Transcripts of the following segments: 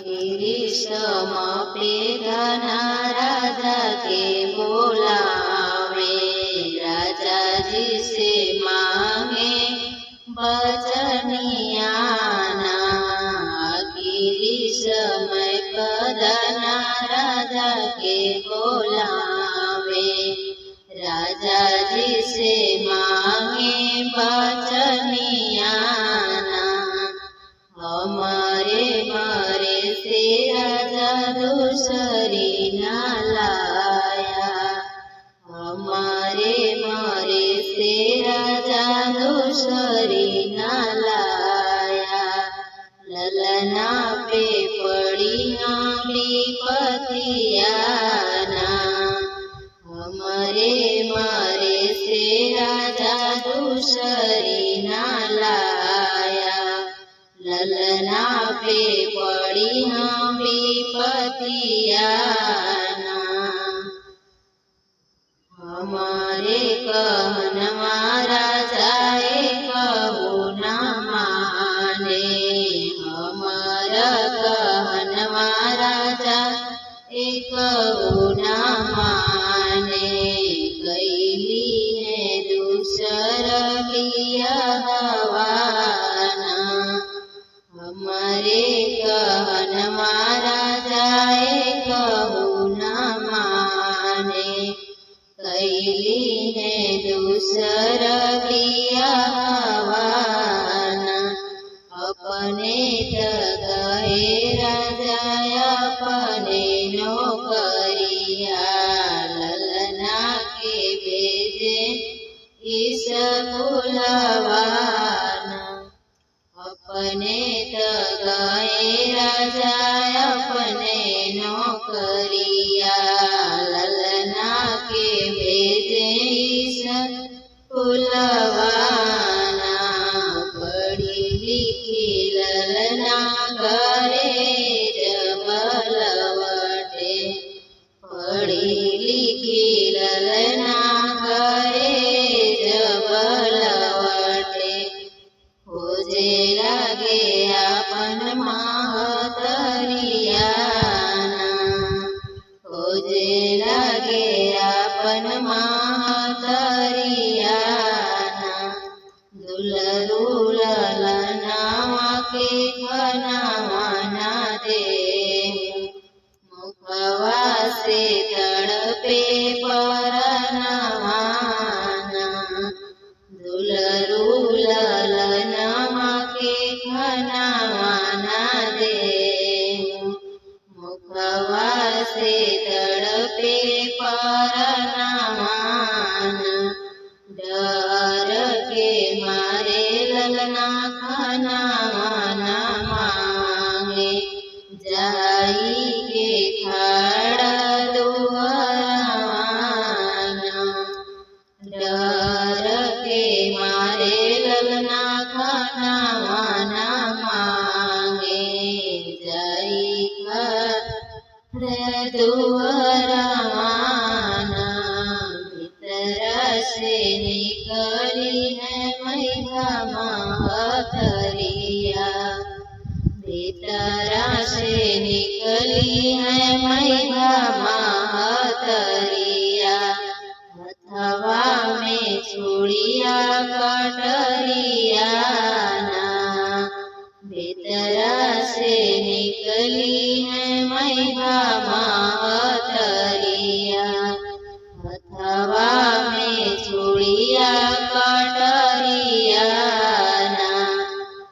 गिरीशम पे घना राजा के बोलावे, राजा जी से मांगे बचनियाना। गिरीशम पदना राजा के बोलावे, राजा जी से मांगे बचनियाना। हमारे मारे से राजा दूसरी ना लाया, हमारे मारे से राजा दूसरी ना लाया। ललना पे पड़ी आंबली पतियाना, हमारे मारे से राजा दूसरी ना लाया। ललना पे पड़ी आंबली पतियाना। हमारे कहनवा राजाए कहू न माने, हमारा कहनवा राजा कहू न माने। कैली है दूसर बियाहवाना, हमारे कहनवा राजाए कहू न माने। कैली है दूसर बियाहवाना, अपने गए राजा अपने नौकरिया। ललना के भेजे स्कूलवाना, अपने गए राजा अपने नौकरिया। ललना के भेजे स्कूलवाना, पढ़ी लिखी ललना घरे जब लौटे, पढ़ी लिखी ललना घरे जब लौटे। खोजे लगे अपन महतरियाना, खोजे लगे अपन महतरियाना। दुलरू ललनावा के खनावा ना दे, मुखवा से तड़पे परनवाना। दुलरू ललनावा के खनावा ना दे, मुखवा से तड़पे परनवाना। डर के मारे ललना खनावा ना मांगे, जाई के खड़ा दुआरवाना। डर के मारे ललना खनावा ना मांगे, जाई खड़ा दुआरवाना। भीतर से निकली है मैया महतरिया, भीतर से निकली है मैया महतरिया। हथवा में चूड़िया कटरियाना, भीतर से निकली है मैया महतरिया। हथवा में चूड़िया कटरियाना,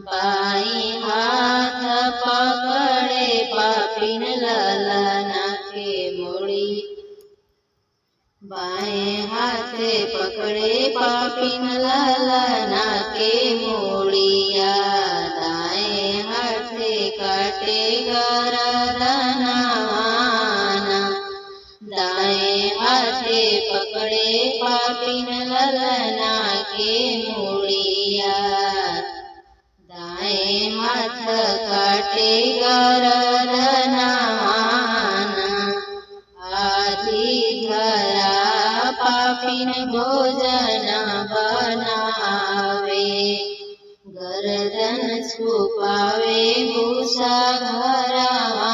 बाई हाथ पकड़े पापिन ललना के मोड़ी, बाएं हाथे पकड़े पापिन ललना के मोड़िया। दाएं हाथे काटे गरदनवाना, दाएं हाथे पकड़े पापिन ललना के मोड़िया। दाएं हाथ काटे गरदनवाना, आधी धरा पापिन भोजन बनावे, गर्दन छुपावे भूसा घरवा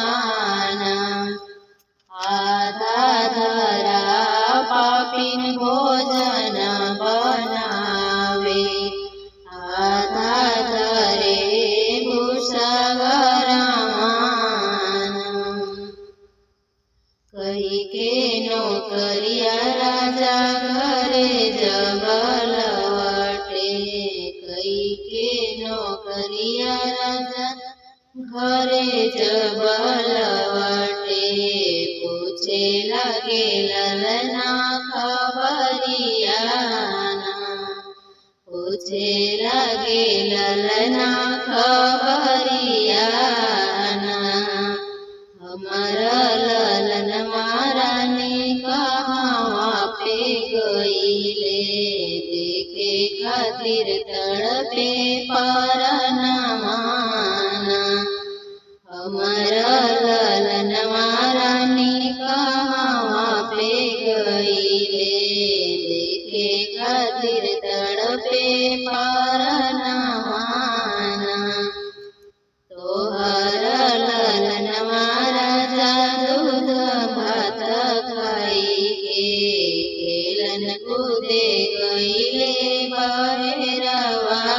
કરે જબલવટે, પૂછે લાગે લલના ખબરિયાના, પૂછે લાગે લલના ખબરિયાના, અમારા લલન મારાને કહા પે ગઈલે, દેખે ખાतिर તડપે પરનામાના, અમારા લલન મારાને કહા પે ગઈલે, દેખે ખાतिर તડપે પરનામાના, તોહર લલન મારા દૂધ ભાત ખાઈ કે, કેલન કૂદે ગઈલે બહેરવાના,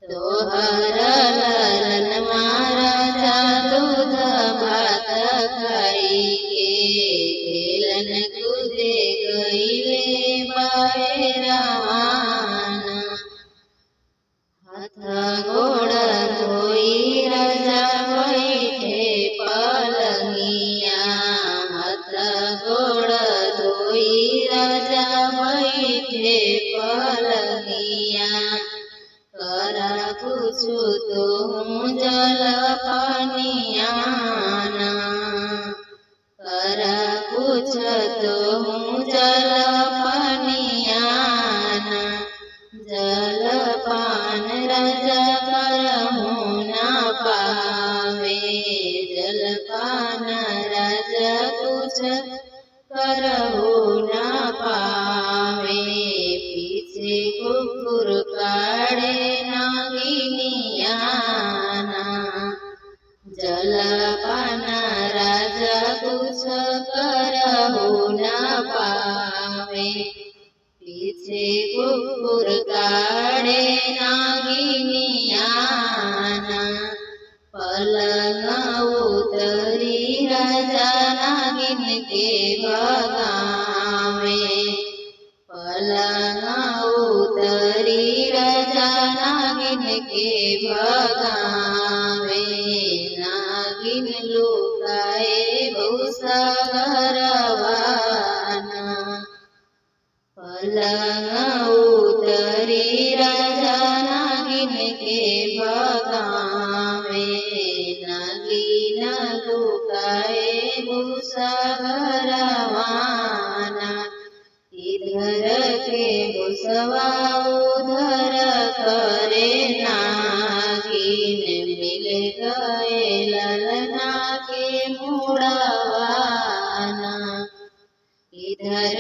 તોહર લલન મારા દૂધ ભાત ખાઈ કે, કેલન કૂદે ગઈલે બહેરવાના, હાથ ગોળ ધોઈ રાજા બેઠે પલંગિયા, હાથ ગોળ ધોઈ રાજા બેઠે પલંગિયા, કરા પૂછું તો હું જલપાનિયાના, કરા પૂછ તો હું જલપાનિયાના, જલપાન રાજા કરહું ના પાવે, જલપાન રાજા પૂછ કરહું ના પાવે, પીછે કુકુર કાઢે નાગિનિયાના, જલપાન રાજા પૂછ કરહું ના પાવે, પીછે કુકુર કાઢે નાગિનિયાના, પલંગ ઉતરી રાજા નાગિન કે ભગાવે, પલંગ ઉતરી રાજા નાગિન કે ભગાવે, નાગિન લુકાએ બહુ સગરવાના, પલંગ ઉતરી રાજા નાગિન કે ભગાવે, નાગિન લુકાએ બહુ સગરવાના, ઇધર કે મુસવા ઉધર કરે નાગિન, મિલ ગયે લલના કે મૂળવાના, ઇધર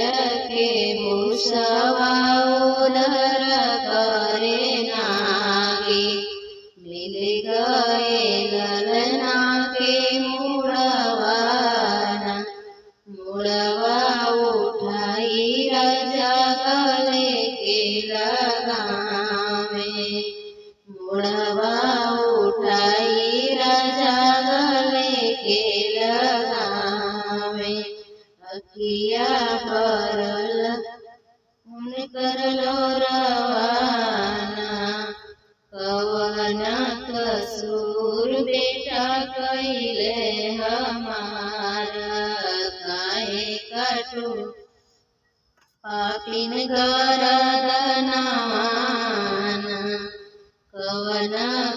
કે મુસવા ઉધર કરે નાગિન, મિલ ગયે લલના કે મૂળવાના, મૂળવા ઉઠાઈ રાજા ગલે કે લગાવે, મૂળવા ઉઠાઈ રાજા ગલે કે લગાવે, અખિયા પરલ ઉન કરલો રવાના, કવન કસૂર બેટા કઈલે હમારા, કાહે કાટું પાપીન ગરદનવાના, કવન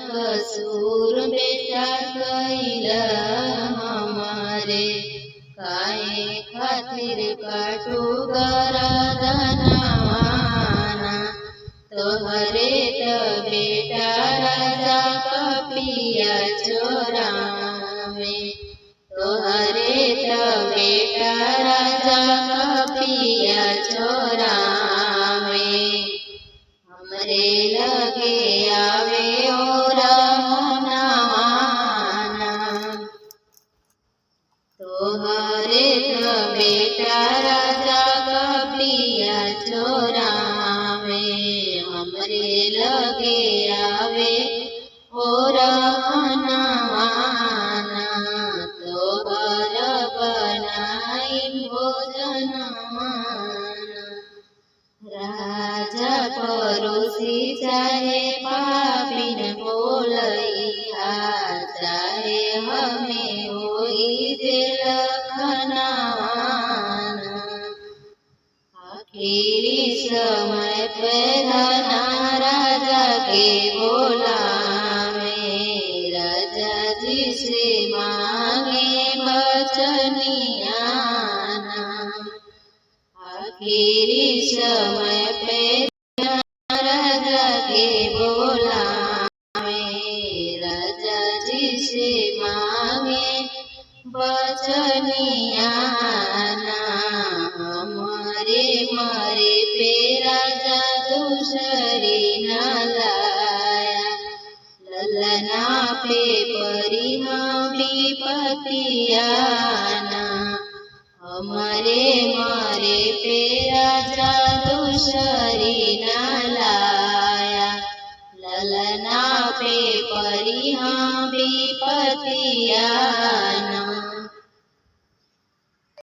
કસૂર બેટા કઈલા હમારે, કાહે ખાतिर કાટું ગરદનવાના, તોહરે તો બેટા રાજા કપિયા ચોરાવે, તોહરે તો બેટા રાજા કપિયા ચોરાવે, हमरे लगे आवे और नवाना, तोहरे तो बेटा राजा कपिया चोरावे, हमरे लगे आवे और नवाना, तोहर बनाई भोजन माना। जी से मांगे बचनियाना आखिरी समय पे राजा के बोलावे राजा जी से मांगे बचनियाना हमारे मारे पे राजा दूसरी न लाया ललना पे परिमा विपतियाना हमारे मारे पे राजा दूसरी न लाया ललना पे परिहा विपतियाना